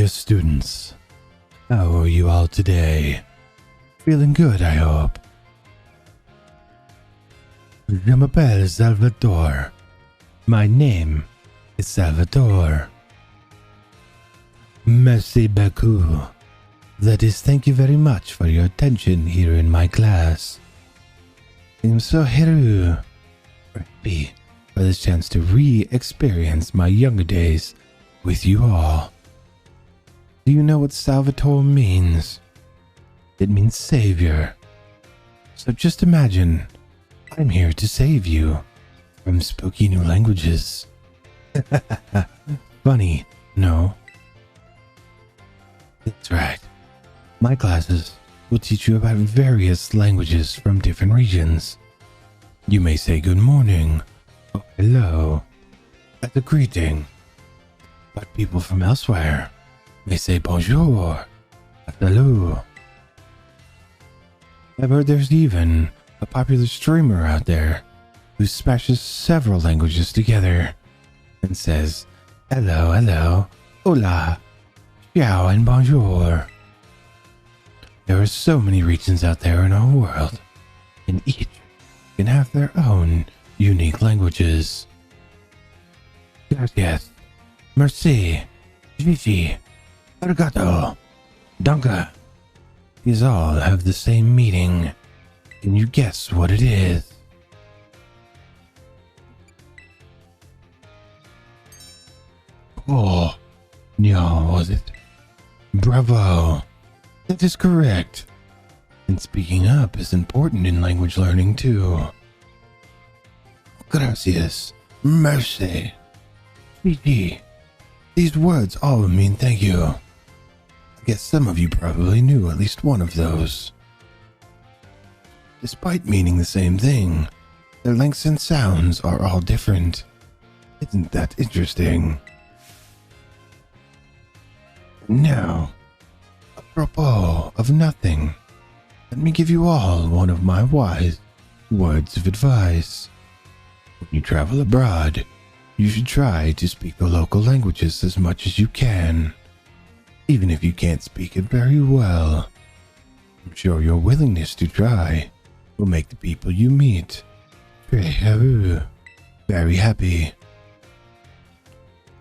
dear students. How are you all today? Feeling good, I hope. Je m'appelle Salvatore. My name is Salvatore. Merci beaucoup. That is, thank you very much for your attention here in my class. I'm so happy for this chance to re-experience my younger days with you all. Do you know what Salvatore means? It means savior. So just imagine, I'm here to save you from spooky new languages. Funny, no? That's right. My classes will teach you about various languages from different regions. You may say good morning or hello as a greeting, but people from elsewhere may say bonjour or salut. I've heard there's even a popular streamer out there who smashes several languages together and says hello, hola, ciao, and bonjour. There are so many regions out there in our world, and each can have their own unique languages. Gracias, merci, Gigi, arigato, danke. These all have the same meaning. Can you guess what it is? Oh, no, was it? Bravo. That is correct. And speaking up is important in language learning too. Gracias. Merci. Gigi. These words all mean thank you. I guess some of you probably knew at least one of those. Despite meaning the same thing, their lengths and sounds are all different. Isn't that interesting? Now, apropos of nothing, let me give you all one of my wise words of advice. When you travel abroad, you should try to speak the local languages as much as you can, even if you can't speak it very well. I'm sure your willingness to try will make the people you meet very happy.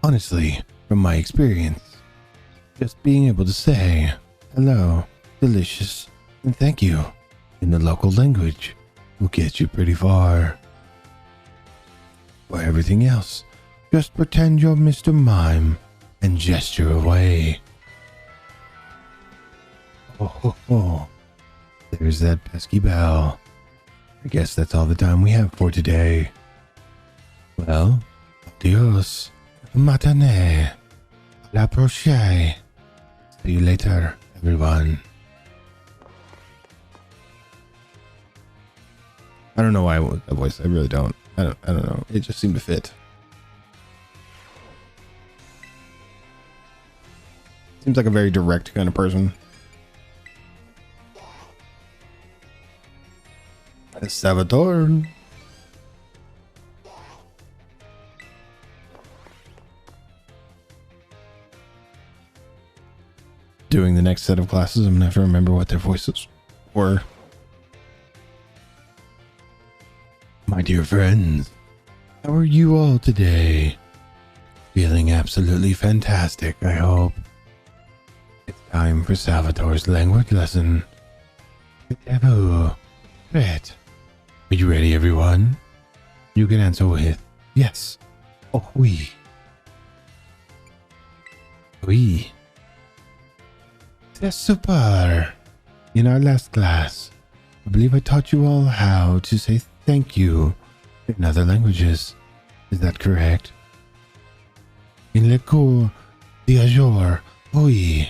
Honestly, from my experience, just being able to say hello, delicious, and thank you in the local language will get you pretty far. For everything else, just pretend you're Mr. Mime and gesture away. Oh, there's that pesky bell. I guess that's all the time we have for today. Well, adios, matane, la prochaine. See you later, everyone. I don't know why I went that voice. I really don't. I don't know. It just seemed to fit. Seems like a very direct kind of person. Salvatore. Doing the next set of classes, I'm gonna have to remember what their voices were. My dear friends, how are you all today? Feeling absolutely fantastic, I hope. It's time for Salvatore's language lesson. Great. Are you ready, everyone? You can answer with yes. Oh, oui. Oui. C'est super. In our last class, I believe I taught you all how to say thank you in other languages. Is that correct? In le cours d'aujourd'hui, oui.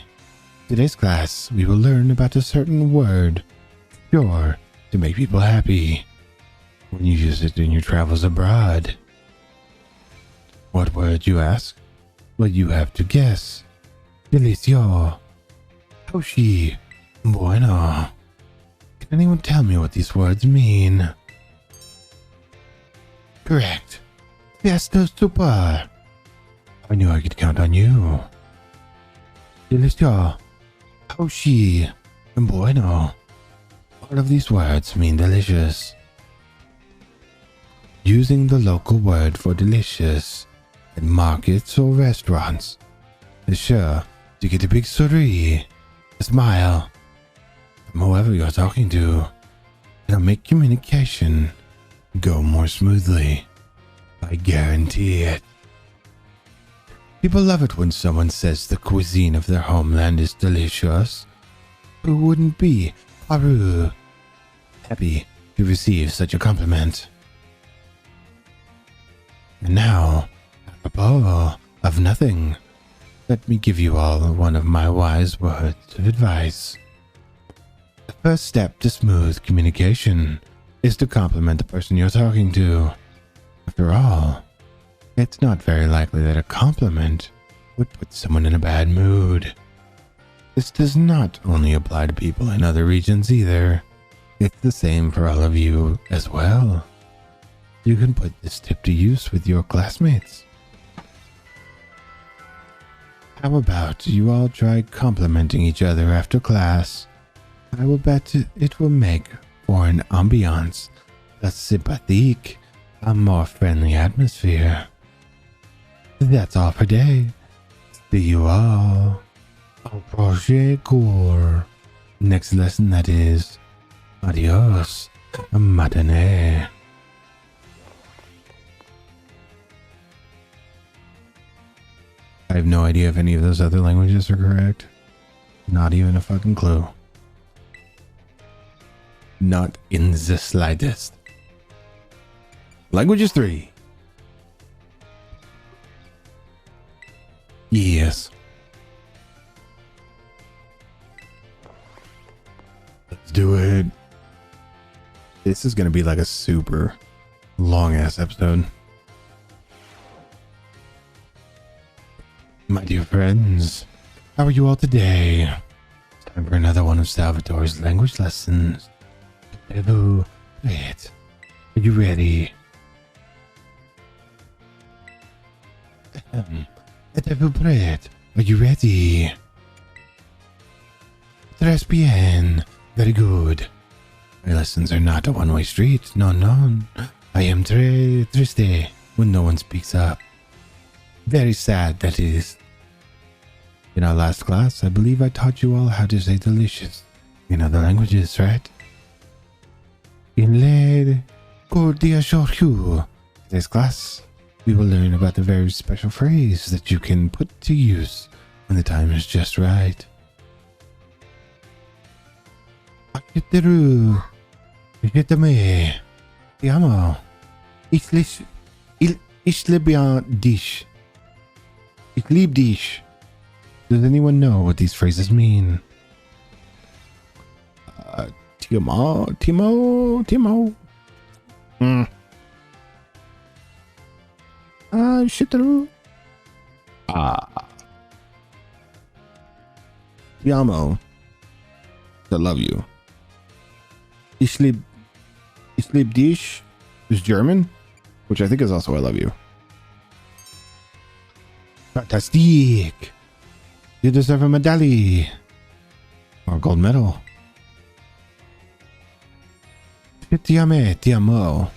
Today's class, we will learn about a certain word, sure, to make people happy when you use it in your travels abroad. What word, you ask? Well, you have to guess. Delicioso. Hoshi. Bueno. Can anyone tell me what these words mean? Correct. Fiesta super. I knew I could count on you. Delicioso, Hoshi, and bueno. All of these words mean delicious. Using the local word for delicious at markets or restaurants is sure to get a big sourire, a smile from whoever you're talking to. It'll make communication go more smoothly. I guarantee it. People love it when someone says the cuisine of their homeland is delicious. Who wouldn't be happy to receive such a compliment? And now, apropos of nothing, let me give you all one of my wise words of advice. The first step to smooth communication is to compliment the person you're talking to. After all, it's not very likely that a compliment would put someone in a bad mood. This does not only apply to people in other regions either. It's the same for all of you as well. You can put this tip to use with your classmates. How about you all try complimenting each other after class? I will bet it will make for an ambiance, a sympathique, a more friendly atmosphere. That's all for today. See you all au prochain cours. Next lesson, that is. Adios, matinee. I have no idea if any of those other languages are correct. Not even a fucking clue. Not in the slightest. Languages 3. Yes. Let's do it. This is going to be like a super long ass episode. My dear friends, how are you all today? It's time for another one of Salvatore's language lessons. Hello, wait. Are you ready? Êtes-vous prête? Are you ready? Très bien. Very good. My lessons are not a one-way street. No, no. I am très triste when no one speaks up. Very sad, that is. In our last class, I believe I taught you all how to say delicious in other languages, right? In le cours d'aujourd'hui, today's class, we will learn about the very special phrase that you can put to use when the time is just right. Akiteru, je ti amo. Ich liebe dich. Ich liebe dich. Does anyone know what these phrases mean? Timo. Shitaru. Ti amo. I love you. Ich liebe dich is German, which I think is also I love you. Fantastic. You deserve a medallion or a gold medal. Ti amo.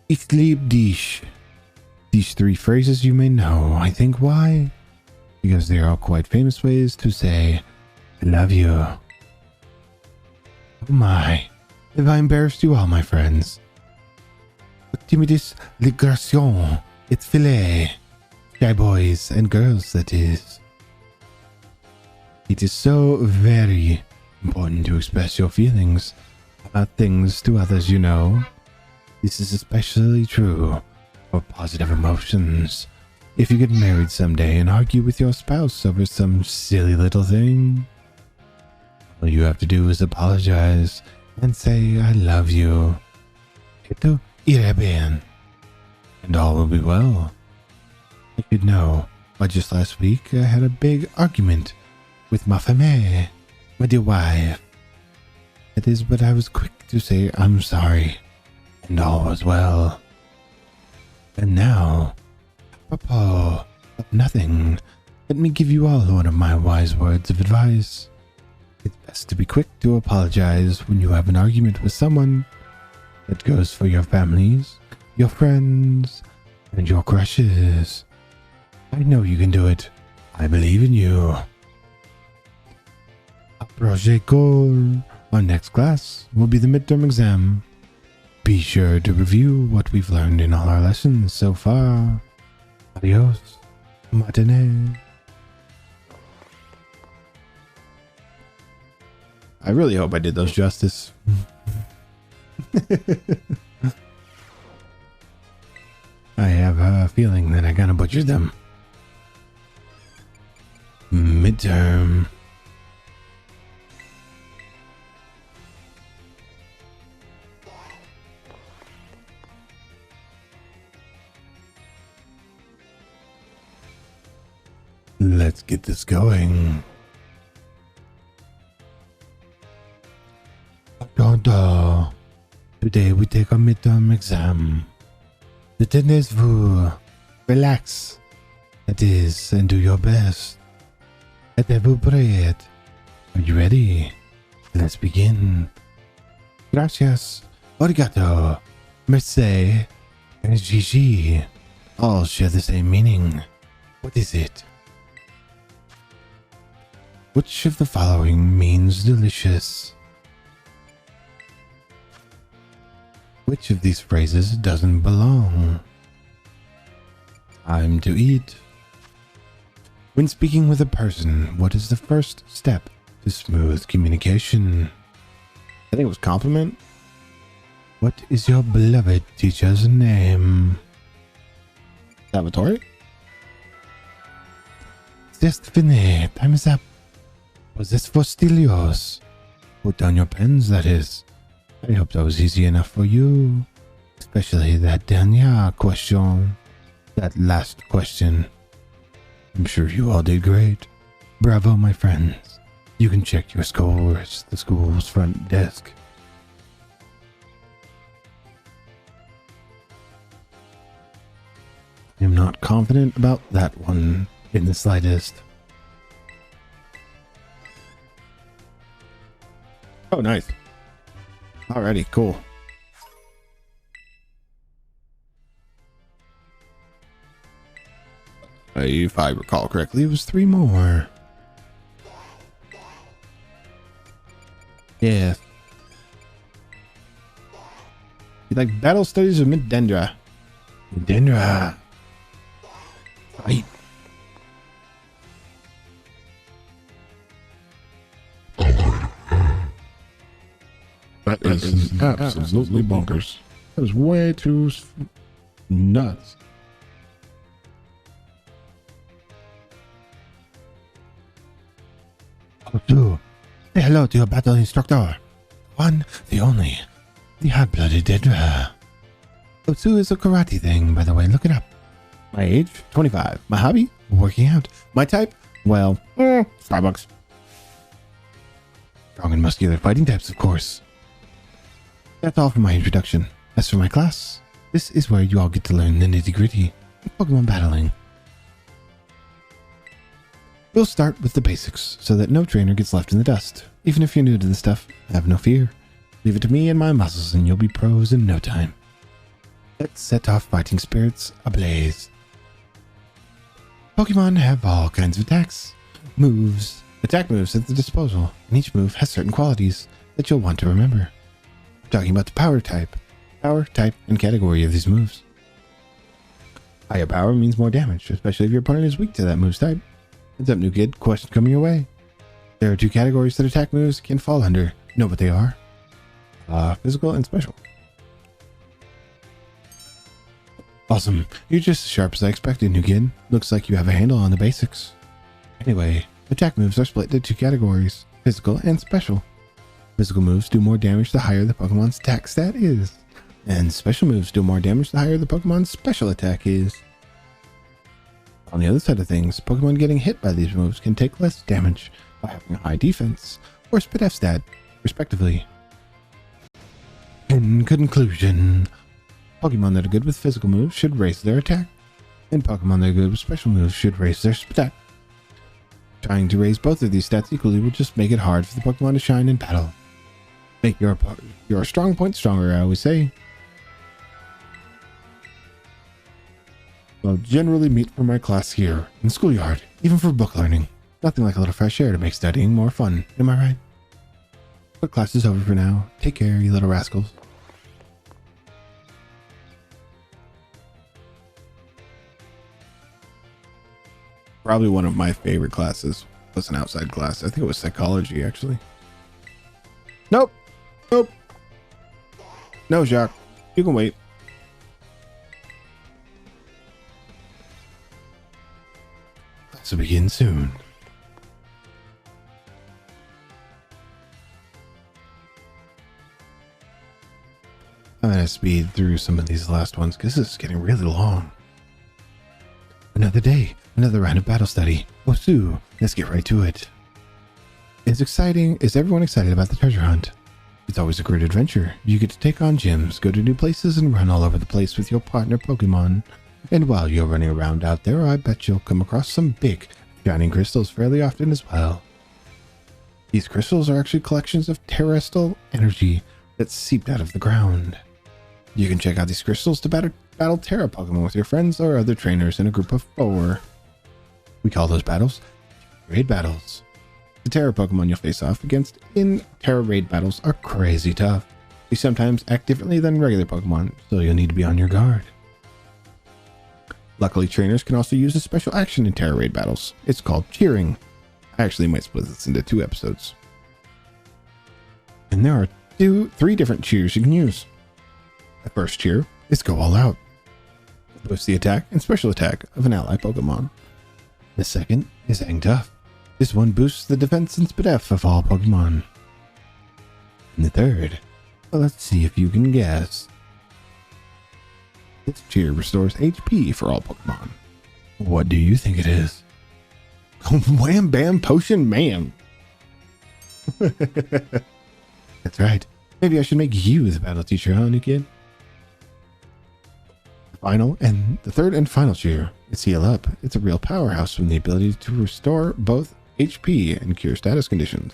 Ich liebe dich. These three phrases you may know. I think why? Because they are all quite famous ways to say I love you. Oh my. Have I embarrassed you all, my friends? Timidis ligration. It's filet. Shy boys and girls, that is. It is so very important to express your feelings about things to others, you know. This is especially true for positive emotions. If you get married someday and argue with your spouse over some silly little thing, all you have to do is apologize and say, I love you. Esto irá bien. And all will be well. I should know, but just last week I had a big argument with ma femme, my dear wife. That is, but I was quick to say I'm sorry, and all was well. And now, apropos of nothing, let me give you all one of my wise words of advice. It's best to be quick to apologize when you have an argument with someone. That goes for your families, your friends, and your crushes. I know you can do it. I believe in you. Projet goal. Our next class will be the midterm exam. Be sure to review what we've learned in all our lessons so far. Adios, matinee. I really hope I did those justice. I have a feeling that I kind of butchered them. Midterm. Let's get this going. Today we take our midterm exam. Détendez-vous. Relax. That is, and do your best. Êtes-vous prêt? Are you ready? Let's begin. Gracias. Arigato. Merci. And Gigi. All share the same meaning. What is it? Which of the following means delicious? Which of these phrases doesn't belong? Time to eat. When speaking with a person, what is the first step to smooth communication? I think it was compliment. What is your beloved teacher's name? Salvatore? Just fini. Time is up. Was this for Stelios? Put down your pens, that is. I hope that was easy enough for you. Especially that dernier question. That last question. I'm sure you all did great. Bravo, my friends. You can check your scores at the school's front desk. I'm not confident about that one in the slightest. Oh, nice. Alrighty, cool. If I recall correctly, it was 3 more. Yeah. You like battle studies of Midendra? Midendra. Fight. That is absolutely bonkers. That is way too nuts. Oh, say hello to your battle instructor. One, the only, the hot-blooded Dendra. Otsu is a karate thing, by the way. Look it up. My age, 25. My hobby, working out. My type, well, Starbucks. Strong and muscular fighting types, of course. That's all for my introduction. As for my class, this is where you all get to learn the nitty-gritty of Pokemon battling. We'll start with the basics, so that no trainer gets left in the dust. Even if you're new to this stuff, have no fear. Leave it to me and my muscles and you'll be pros in no time. Let's set our fighting spirits ablaze. Pokemon have all kinds of attacks, attack moves at their disposal, and each move has certain qualities that you'll want to remember. We're talking about the power type, and category of these moves. Higher power means more damage, especially if your opponent is weak to that move's type. Heads up, new kid, question coming your way. There are 2 categories that attack moves can fall under. Know what they are? Physical and special. Awesome. You're just as sharp as I expected, new kid. Looks like you have a handle on the basics. Anyway, attack moves are split into 2 categories, physical and special. Physical moves do more damage the higher the Pokemon's attack stat is. And special moves do more damage the higher the Pokemon's special attack is. On the other side of things, Pokemon getting hit by these moves can take less damage by having a high defense or spit F stat, respectively. In conclusion, Pokemon that are good with physical moves should raise their attack, and Pokemon that are good with special moves should raise their stat. Trying to raise both of these stats equally will just make it hard for the Pokemon to shine in battle. Make your strong point stronger, I always say. I'll generally meet for my class here, in the schoolyard, even for book learning. Nothing like a little fresh air to make studying more fun, am I right? But class is over for now. Take care, you little rascals. Probably one of my favorite classes was an outside class. I think it was psychology, actually. Nope. Nope. No, Jacques. You can wait. Class will begin soon. I'm going to speed through some of these last ones because this is getting really long. Another day, another round of battle study. Oh, Sue, let's get right to it. Is everyone excited about the treasure hunt? It's always a great adventure. You get to take on gyms, go to new places, and run all over the place with your partner Pokemon. And while you're running around out there, I bet you'll come across some big, shining crystals fairly often as well. These crystals are actually collections of terrestrial energy that's seeped out of the ground. You can check out these crystals to battle Terra Pokemon with your friends or other trainers in a group of 4. We call those battles raid battles. The Terra Pokemon you'll face off against in Terra raid battles are crazy tough. They sometimes act differently than regular Pokemon, so you'll need to be on your guard. Luckily, trainers can also use a special action in Terra raid battles. It's called cheering. I actually might split this into 2 episodes. And there are 3 different cheers you can use. The first cheer is Go All Out. Boosts the attack and special attack of an ally Pokemon. The second is Hang Tough. This one boosts the defense and SPDF of all Pokemon. And the third, well, let's see if you can guess. This cheer restores HP for all Pokemon. What do you think it is? Wham Bam Potion Man! That's right. Maybe I should make you the battle teacher, huh, new kid? The third and final cheer is Heal Up. It's a real powerhouse from the ability to restore both HP and cure status conditions.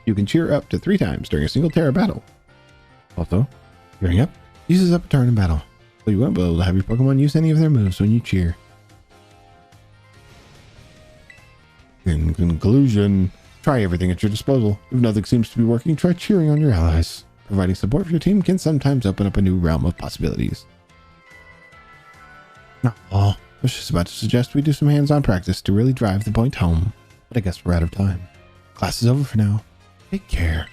You can cheer up to 3 times during a single Terra battle. Also, cheering up uses up a turn in battle, so you won't be able to have your Pokemon use any of their moves when you cheer. In conclusion, try everything at your disposal. If nothing seems to be working, try cheering on your allies. Providing support for your team can sometimes open up a new realm of possibilities. Oh, I was just about to suggest we do some hands-on practice to really drive the point home, but I guess we're out of time. Class is over for now. Take care.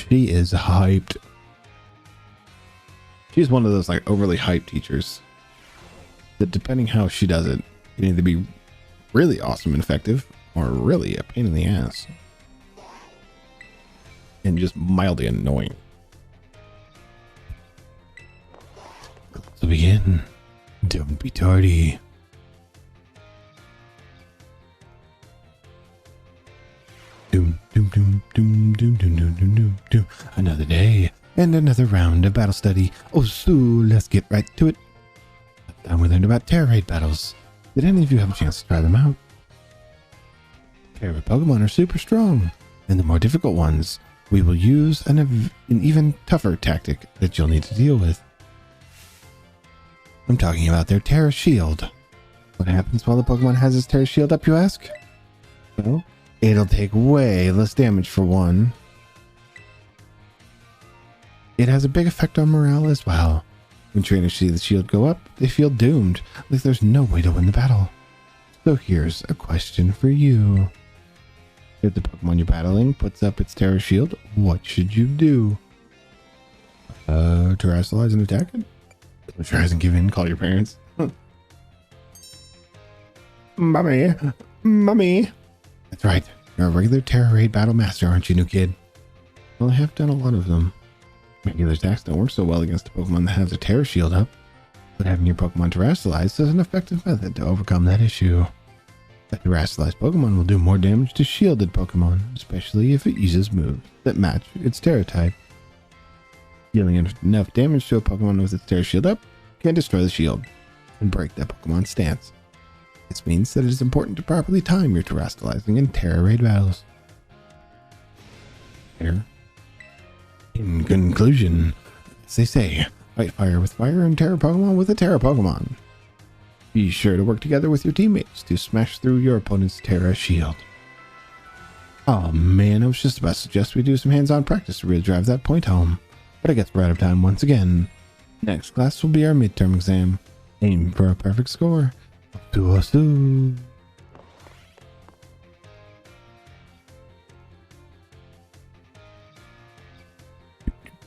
She is hyped. She's one of those like overly hyped teachers that, depending how she does it, can either be really awesome and effective or really a pain in the ass and just mildly annoying. Let's begin. Don't be tardy. Doom, doom, doom, doom, doom, doom, doom, doom, doom, doom. Another day and another round of battle study. Oh, so let's get right to it. Last time we learned about Terra raid battles. Did any of you have a chance to try them out? Terra Pokemon are super strong, and the more difficult ones, we will use an even tougher tactic that you'll need to deal with. I'm talking about their Terra Shield. What happens while the Pokemon has its Terra Shield up, you ask? Well, it'll take way less damage for one. It has a big effect on morale as well. When trainers see the shield go up, they feel doomed, like there's no way to win the battle. So here's a question for you. If the Pokemon you're battling puts up its Terra Shield, what should you do? Terrestrialize and attack it? Tries and give in, call your parents. Mommy! Mommy! That's right. You're a regular Terra raid battle master, aren't you, new kid? Well, I have done a lot of them. Regular attacks don't work so well against a Pokemon that has a Terra Shield up, but having your Pokemon terrestrialized is an effective method to overcome that issue. A terrestrialized Pokemon will do more damage to shielded Pokemon, especially if it uses moves that match its Terra type. Dealing enough damage to a Pokemon with its Terra Shield up can destroy the shield. and break that Pokemon stance. This means that it is important to properly time your terastallizing and Terra raid battles. Here. In conclusion, as they say, fight fire with fire and Terra Pokemon with a Terra Pokemon. Be sure to work together with your teammates to smash through your opponent's Terra shield. Oh man, I was just about to suggest we do some hands-on practice to really drive that point home. But I guess we're out of time once again. Next class will be our midterm exam. Aim for a perfect score. To us soon.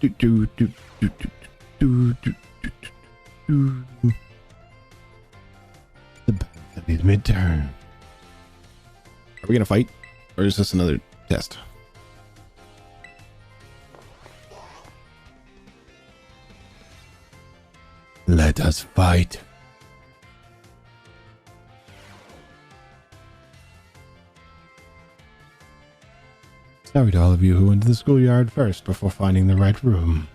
The midterm. Are we gonna fight, or is this another test? Let us fight. Sorry to all of you who went to the schoolyard first before finding the right room.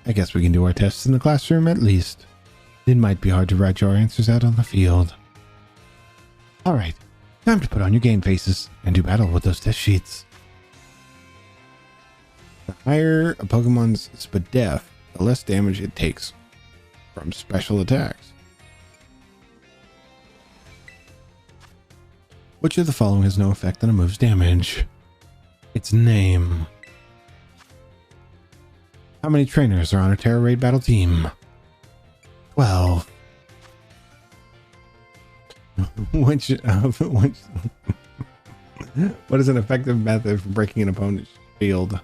I guess we can do our tests in the classroom at least. It might be hard to write your answers out on the field. Alright, time to put on your game faces and do battle with those test sheets. The higher a Pokemon's SPDEF, the less damage it takes from special attacks. Which of the following has no effect on a move's damage? Its name. How many trainers are on a Terra Raid battle team? 12. What is an effective method for breaking an opponent's shield?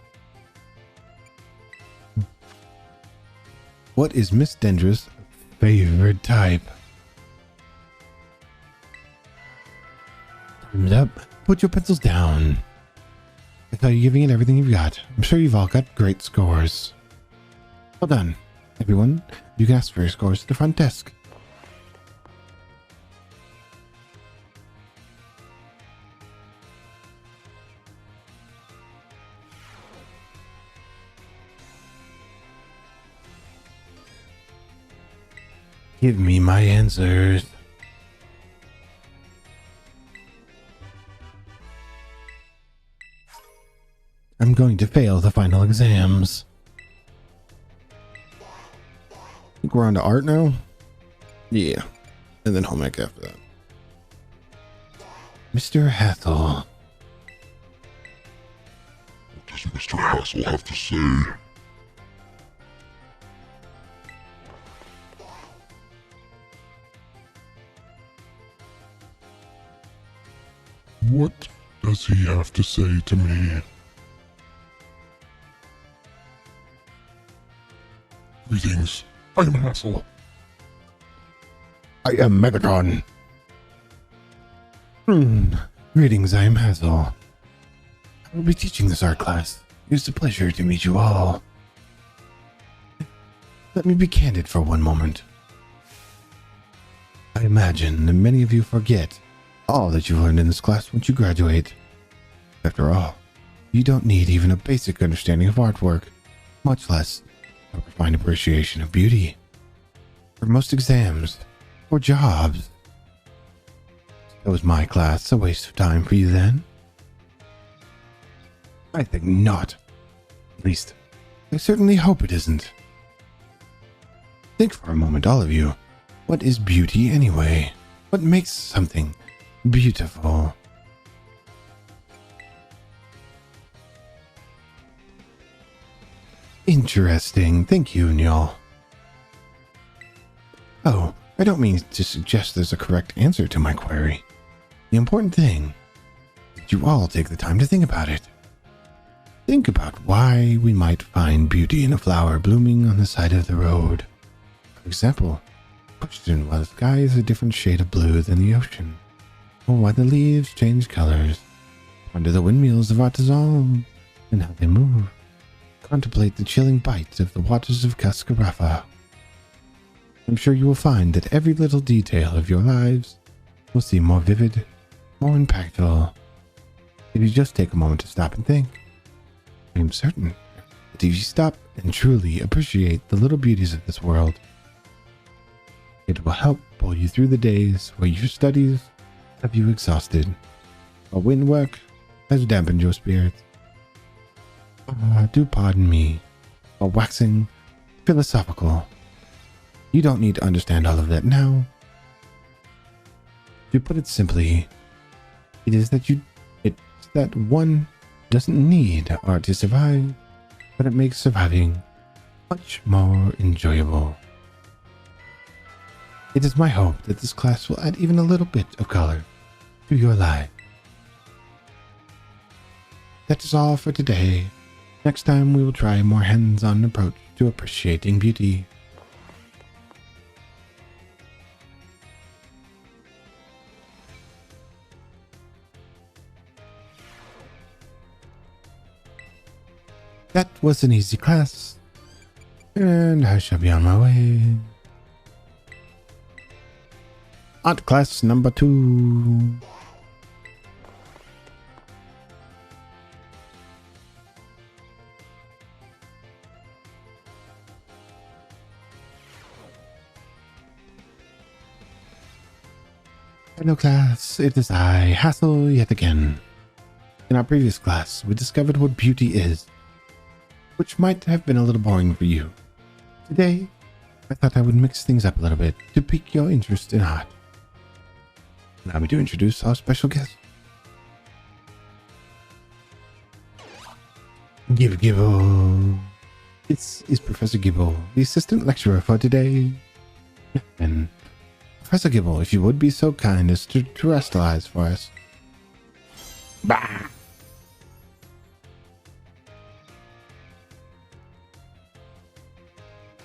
What is Miss Dendra's favorite type? Time's up. Put your pencils down. I thought you giving it everything you've got. I'm sure you've all got great scores. Well done. Everyone, you can ask for your scores at the front desk. Give me my answers. I'm going to fail the final exams. I think we're on to art now. Yeah. And then home ec after that. Mr. Hassel. What does Mr. Hassel have to say? What does he have to say to me? Greetings, I am Hassel. I am Megatron. Greetings, I am Hassel. I will be teaching this art class. It is a pleasure to meet you all. Let me be candid for one moment. I imagine that many of you forget all that you learned in this class once you graduate. After all, you don't need even a basic understanding of artwork, much less a refined appreciation of beauty. For most exams or jobs. So was my class a waste of time for you then? I think not. At least, I certainly hope it isn't. Think for a moment, all of you. What is beauty anyway? What makes something beautiful? Interesting. Thank you, Nyal. Oh, I don't mean to suggest there's a correct answer to my query. The important thing is that you all take the time to think about it. Think about why we might find beauty in a flower blooming on the side of the road. For example, question why the sky is a different shade of blue than the ocean, or why the leaves change colors. Ponder the windmills of Artisan and how they move. Contemplate the chilling bite of the waters of Cascarafa. I'm sure you will find that every little detail of your lives will seem more vivid, more impactful, if you just take a moment to stop and think. I am certain that if you stop and truly appreciate the little beauties of this world, it will help pull you through the days where your studies have you exhausted, while wind work has dampened your spirits. Do pardon me for waxing philosophical. You don't need to understand all of that now. To put it simply, it's that one doesn't need art to survive, but it makes surviving much more enjoyable. It is my hope that this class will add even a little bit of color to your life. That is all for today. Next time we will try a more hands-on approach to appreciating beauty. That was an easy class, and I shall be on my way. Art class number 2. Hello class, it is I, Hassel, yet again. In our previous class, we discovered what beauty is, which might have been a little boring for you. Today, I thought I would mix things up a little bit to pique your interest in art. Allow me to introduce our special guest. Gibble. This is Professor Gibble, the assistant lecturer for today. And Professor Gibble, if you would be so kind as to terrestrialize for us. Bah!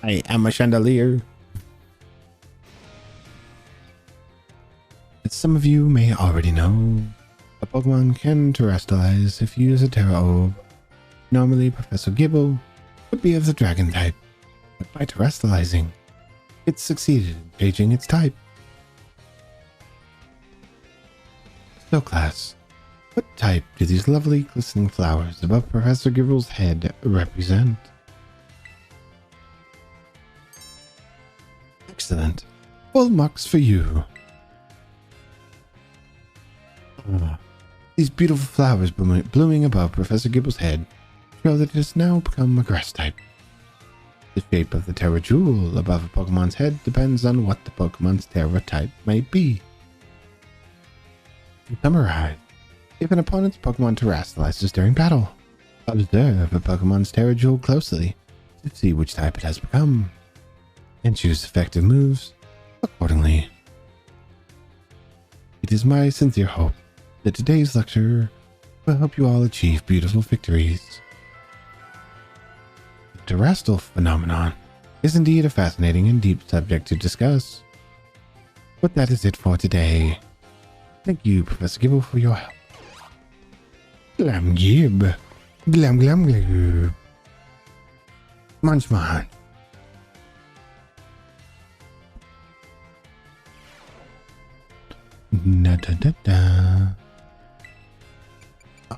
I am a chandelier. As some of you may already know, a Pokemon can terrestrialize if you use a Terra Orb. Normally, Professor Gibble would be of the Dragon type, but by terrestrializing, it succeeded in changing its type. So class, what type do these lovely glistening flowers above Professor Gibble's head represent? Excellent. Full marks for you. These beautiful flowers blooming above Professor Gibble's head show that it has now become a grass type. The shape of the Terra Jewel above a Pokemon's head depends on what the Pokemon's Terra type may be. To summarize, if an opponent's Pokemon terrestrializes during battle, observe a Pokemon's Terra Jewel closely to see which type it has become, and choose effective moves accordingly. It is my sincere hope that today's lecture will help you all achieve beautiful victories. The terrestrial phenomenon is indeed a fascinating and deep subject to discuss, but that is it for today. Thank you, Professor Gibble, for your help. Glam gib. Glam glam glib. Munch munch. Da da da da.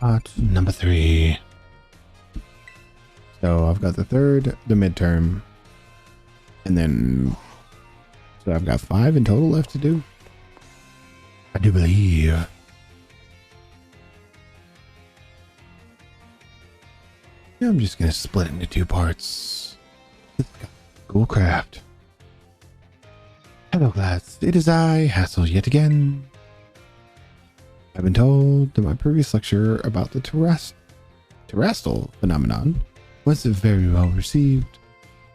Art number 3. So I've got the third, the midterm, and then so I've got 5 in total left to do. I do believe. Yeah, I'm just gonna split it into 2 parts. Cool craft. Hello class, it is I, Hassel, yet again. I've been told that my previous lecture about the terrestrial phenomenon was very well received.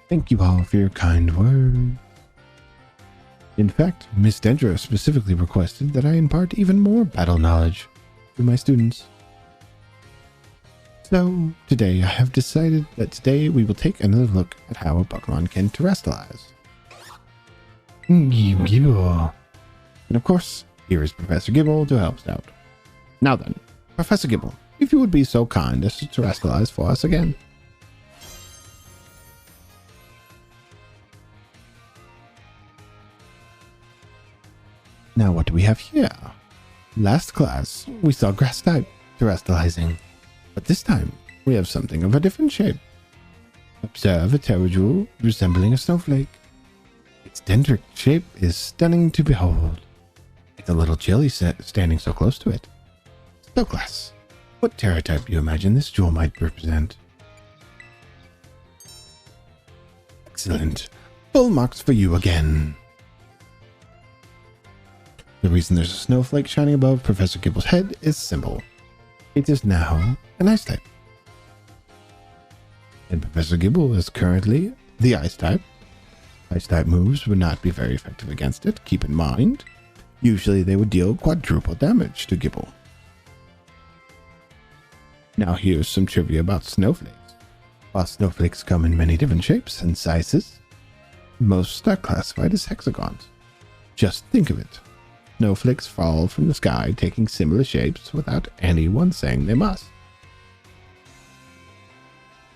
Thank you all for your kind words. In fact, Miss Dendra specifically requested that I impart even more battle knowledge to my students. So, today I have decided that today we will take another look at how a Pokemon can terrestrialize. Gibble. And of course, here is Professor Gibble to help us out. Now then, Professor Gibble, if you would be so kind as to terrestrialize for us again. Now what do we have here? Last class, we saw grass type terrestrializing, but this time we have something of a different shape. Observe a Terra Jewel resembling a snowflake. Its Its dendritic shape is stunning to behold. It's a little chilly standing so close to it. So, class, what Terra type do you imagine this jewel might represent? Excellent. Full marks for you again. The reason there's a snowflake shining above Professor Gibble's head is simple. It is now an ice type. And Professor Gibble is currently the ice type. Ice type moves would not be very effective against it, keep in mind. Usually they would deal quadruple damage to Gibble. Now here's some trivia about snowflakes. While snowflakes come in many different shapes and sizes, most are classified as hexagons. Just think of it. Snowflakes fall from the sky taking similar shapes without anyone saying they must.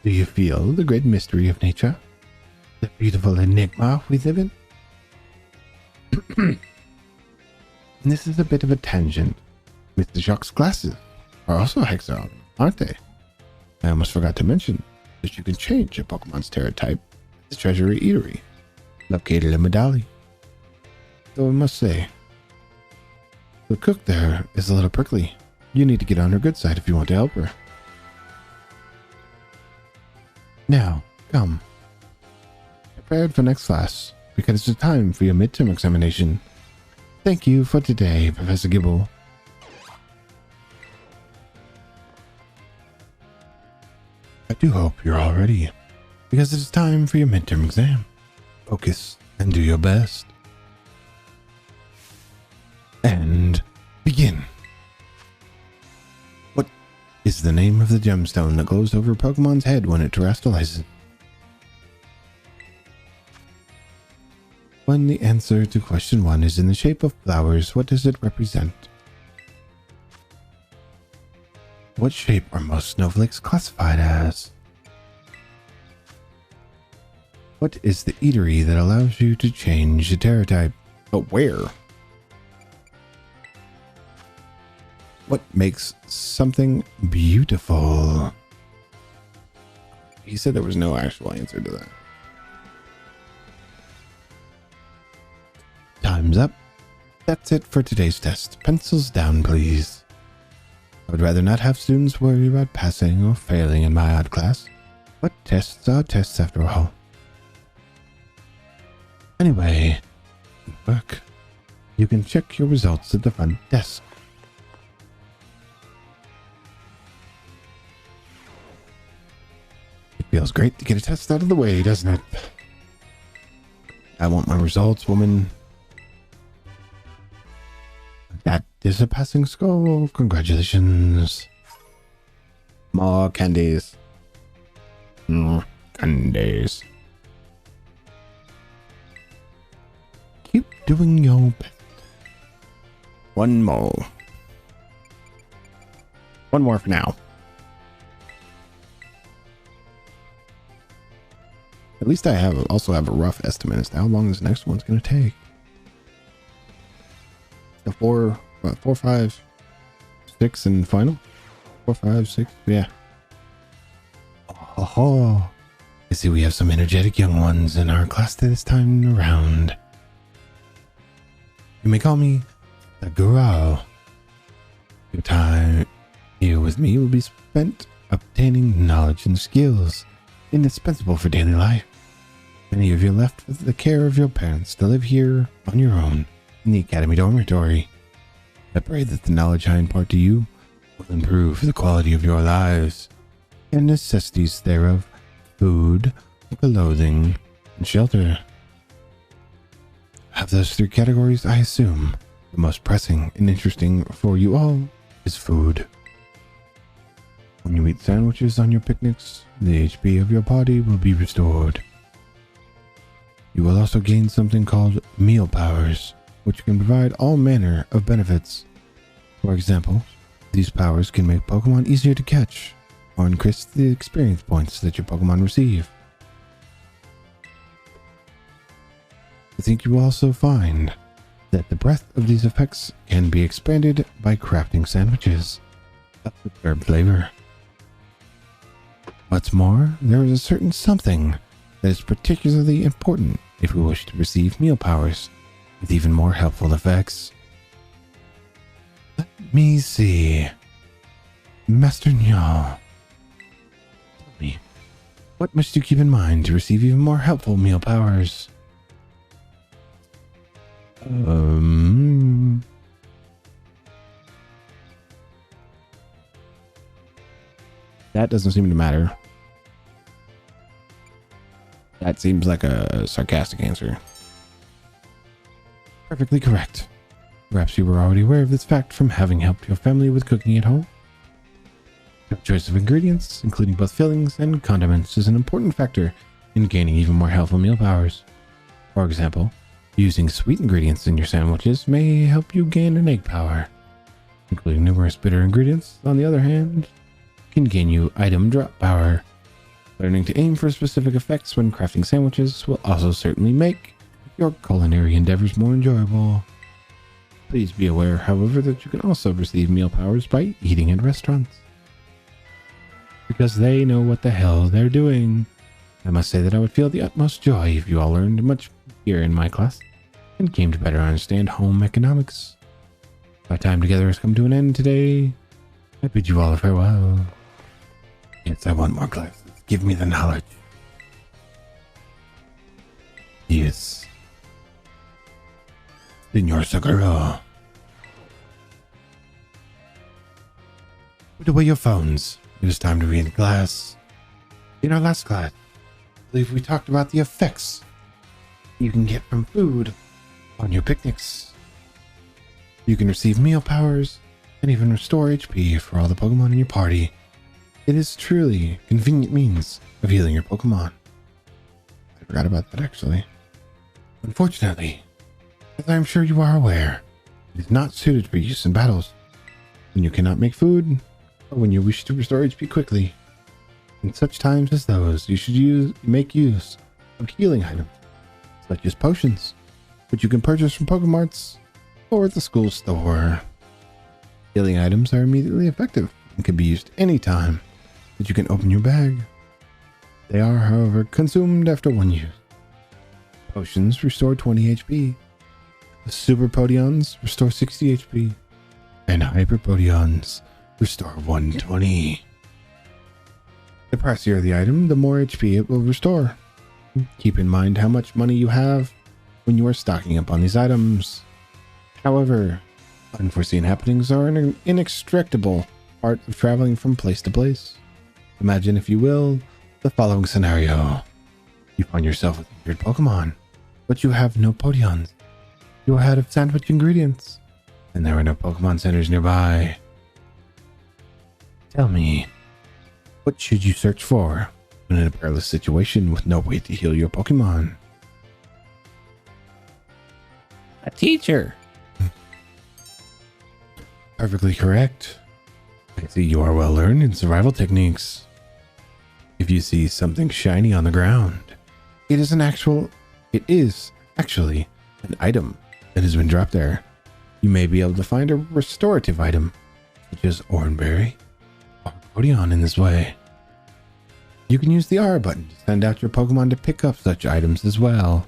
Do you feel the great mystery of nature? The beautiful enigma we live in? This is a bit of a tangent. Mr. Jacques' glasses are also hexagon, aren't they? I almost forgot to mention that you can change a Pokemon's Terra type at the Treasury Eatery, located in Medali. Though I must say, the cook there is a little prickly. You need to get on her good side if you want to help her. Now, come. Prepared for next class, because it's time for your midterm examination. Thank you for today, Professor Gibble. I do hope you're all ready, because it's time for your midterm exam. Focus and do your best. And begin. What is the name of the gemstone that glows over Pokemon's head when it terrestrializes? When the answer to question 1 is in the shape of flowers, what does it represent? What shape are most snowflakes classified as? What is the eatery that allows you to change the Terra type? But where? What makes something beautiful? He said there was no actual answer to that. Time's up. That's it for today's test. Pencils down, please. I would rather not have students worry about passing or failing in my odd class, but tests are tests after all. Anyway, good work. You can check your results at the front desk. It feels great to get a test out of the way, doesn't it? I want my results, woman. That is a passing score. Congratulations. More candies. Candies. Keep doing your best. One more. One more for now. At least I also have a rough estimate as to how long this next one's going to take. The 4, 5, 6 and final? 4, 5, 6, yeah. Oh, I see we have some energetic young ones in our class this time around. You may call me the Guru. Your time here with me will be spent obtaining knowledge and skills indispensable for daily life. Many of you left with the care of your parents to live here on your own in the Academy Dormitory. I pray that the knowledge I impart to you will improve the quality of your lives and necessities thereof, food, clothing, and shelter. Of those 3 categories, I assume the most pressing and interesting for you all is food. When you eat sandwiches on your picnics, the HP of your body will be restored. You will also gain something called meal powers, which can provide all manner of benefits. For example, these powers can make Pokemon easier to catch, or increase the experience points that your Pokemon receive. I think you will also find that the breadth of these effects can be expanded by crafting sandwiches with herb flavor. What's more, there is a certain something that is particularly important if we wish to receive meal powers with even more helpful effects. Let me see. Master Nyal, tell me, what must you keep in mind to receive even more helpful meal powers? That doesn't seem to matter. That seems like a sarcastic answer. Perfectly correct. Perhaps you were already aware of this fact from having helped your family with cooking at home. Your choice of ingredients, including both fillings and condiments, is an important factor in gaining even more helpful meal powers. For example, using sweet ingredients in your sandwiches may help you gain an egg power. Including numerous bitter ingredients, on the other hand, can gain you item drop power. Learning to aim for specific effects when crafting sandwiches will also certainly make your culinary endeavors more enjoyable. Please be aware, however, that you can also receive meal powers by eating at restaurants, because they know what the hell they're doing. I must say that I would feel the utmost joy if you all learned much here in my class and came to better understand home economics. Our time together has come to an end today. I bid you all a farewell. Yes, I want more classes. Give me the knowledge. Yes. Senor Sakura. Put away your phones. It is time to be in class. In our last class, I believe we talked about the effects you can get from food on your picnics. You can receive meal powers and even restore HP for all the Pokemon in your party. It is truly a convenient means of healing your Pokemon. I forgot about that actually. Unfortunately, as I am sure you are aware, it is not suited for use in battles when you cannot make food or when you wish to restore HP quickly. In such times as those, you should make use of healing items, such as potions, which you can purchase from Pokemarts or at the school store. Healing items are immediately effective and can be used anytime that you can open your bag. They are, however, consumed after one use. Potions restore 20 HP. The Super Potions restore 60 HP. And Hyper Potions restore 120. The pricier the item, the more HP it will restore. Keep in mind how much money you have when you are stocking up on these items. However, unforeseen happenings are an inextricable part of traveling from place to place. Imagine, if you will, the following scenario. You find yourself with injured Pokemon, but you have no Potions. You are out of sandwich ingredients, and there are no Pokemon centers nearby. Tell me, what should you search for when in a perilous situation with no way to heal your Pokemon? A teacher. Perfectly correct. I see you are well learned in survival techniques. If you see something shiny on the ground, it is actually an item that has been dropped there. You may be able to find a restorative item, such as Oranberry or Podion in this way. You can use the R button to send out your Pokemon to pick up such items as well.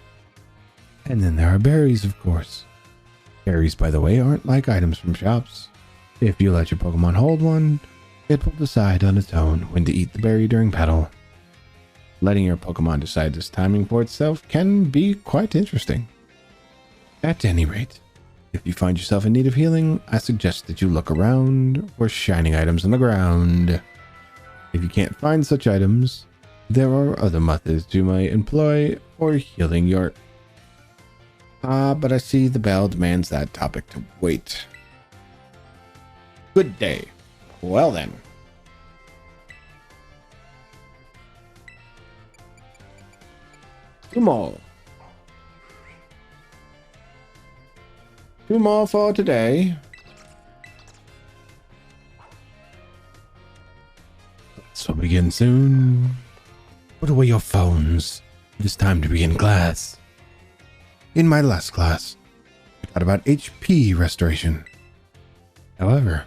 And then there are berries, of course. Berries, by the way, aren't like items from shops. If you let your Pokemon hold one, it will decide on its own when to eat the berry during battle. Letting your Pokemon decide this timing for itself can be quite interesting. At any rate, if you find yourself in need of healing, I suggest that you look around for shining items on the ground. If you can't find such items, there are other methods you might employ for healing your... but I see the bell demands that topic to wait. Good day. Well then. Two more for today. So begin soon. Put away your phones. It is time to begin class. In my last class, I taught about HP restoration. However,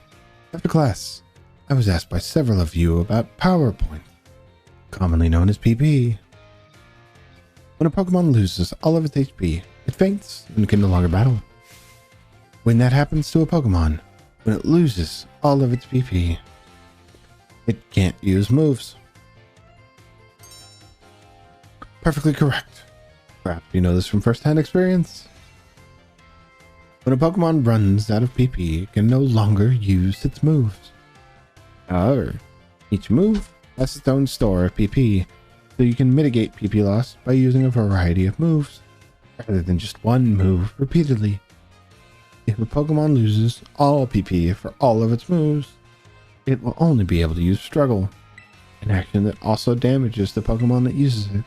after class, I was asked by several of you about PowerPoint, commonly known as PP. When a Pokemon loses all of its HP, it faints and can no longer battle. When that happens to a Pokemon, when it loses all of its PP, it can't use moves. Perfectly correct. Perhaps you know this from first-hand experience. When a Pokemon runs out of PP, it can no longer use its moves. However, each move has its own store of PP, so you can mitigate PP loss by using a variety of moves, rather than just one move repeatedly. If a Pokemon loses all PP for all of its moves, it will only be able to use Struggle, an action that also damages the Pokemon that uses it.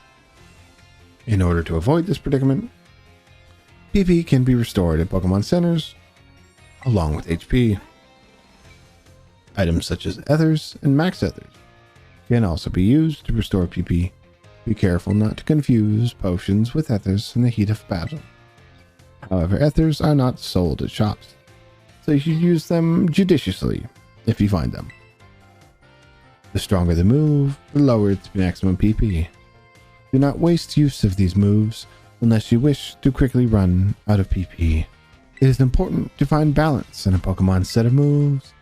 In order to avoid this predicament, PP can be restored at Pokemon Centers, along with HP. Items such as Ethers and Max Ethers can also be used to restore PP. Be careful not to confuse potions with Ethers in the heat of battle. However, Ethers are not sold at shops, so you should use them judiciously if you find them. The stronger the move, the lower its maximum PP. Do not waste use of these moves unless you wish to quickly run out of PP. It is important to find balance in a Pokemon set of moves.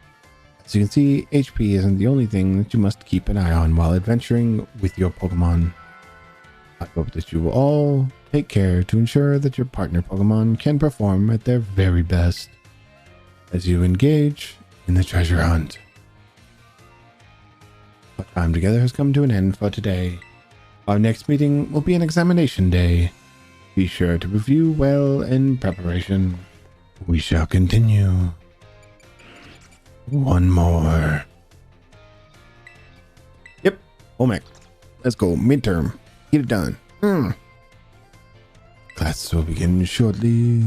As you can see, HP isn't the only thing that you must keep an eye on while adventuring with your Pokemon. I hope that you will all take care to ensure that your partner Pokemon can perform at their very best as you engage in the treasure hunt. Our time together has come to an end for today. Our next meeting will be an examination day. Be sure to review well in preparation. We shall continue. One more. Yep. Home ec. Let's go. Midterm. Get it done. Class will begin shortly.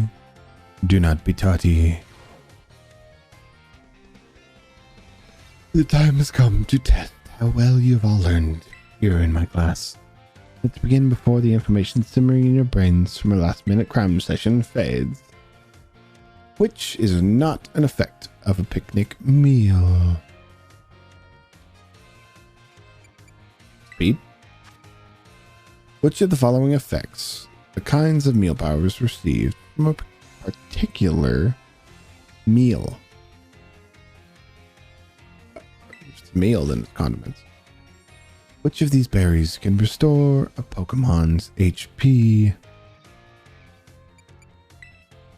Do not be tardy. The time has come to test how well you have all learned here in my class. Let's begin before the information simmering in your brains from a last-minute crime session fades. Which is not an effect of a picnic meal. Speed. Which of the following effects the kinds of meal powers received from a particular meal? It's meal than condiments. Which of these berries can restore a Pokemon's HP?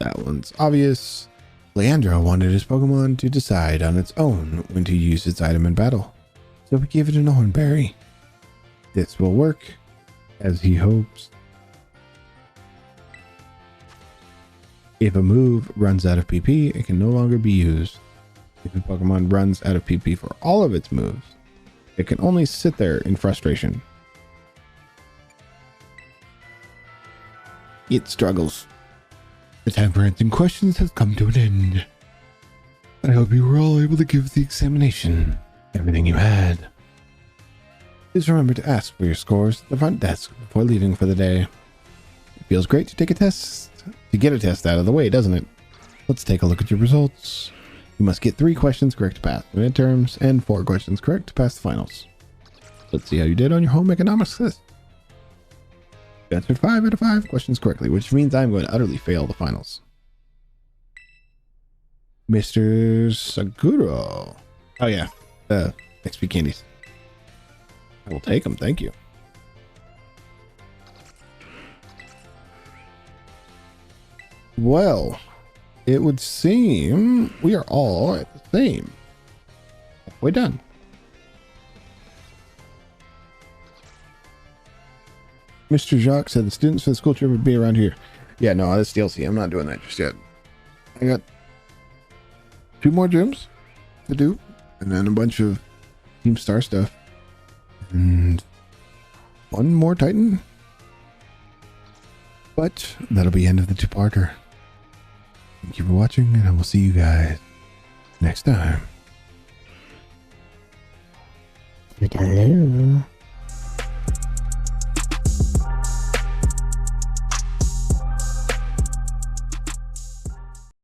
That one's obvious. Leandro wanted his Pokemon to decide on its own when to use its item in battle, so we gave it an Oranberry. This will work, as he hopes. If a move runs out of PP, it can no longer be used. If a Pokemon runs out of PP for all of its moves, it can only sit there in frustration. It struggles. The time for answering questions has come to an end. I hope you were all able to give the examination everything you had. Please remember to ask for your scores at the front desk before leaving for the day. It feels great to get a test out of the way, doesn't it? Let's take a look at your results. You must get 3 questions correct to pass the midterms and 4 questions correct to pass the finals. Let's see how you did on your home economics test. You answered 5 out of 5 questions correctly, which means I'm going to utterly fail the finals. Mr. Saguro. Oh yeah, the XP candies. I will take them, thank you. Well, it would seem we are all at the same. Halfway done. Mr. Jacques said the students for the school trip would be around here. Yeah, no, that's DLC. I'm not doing that just yet. I got 2 more gyms to do, and then a bunch of Team Star stuff, and 1 more Titan. But that'll be the end of the 2-parter. Thank you for watching, and I will see you guys next time. Hello.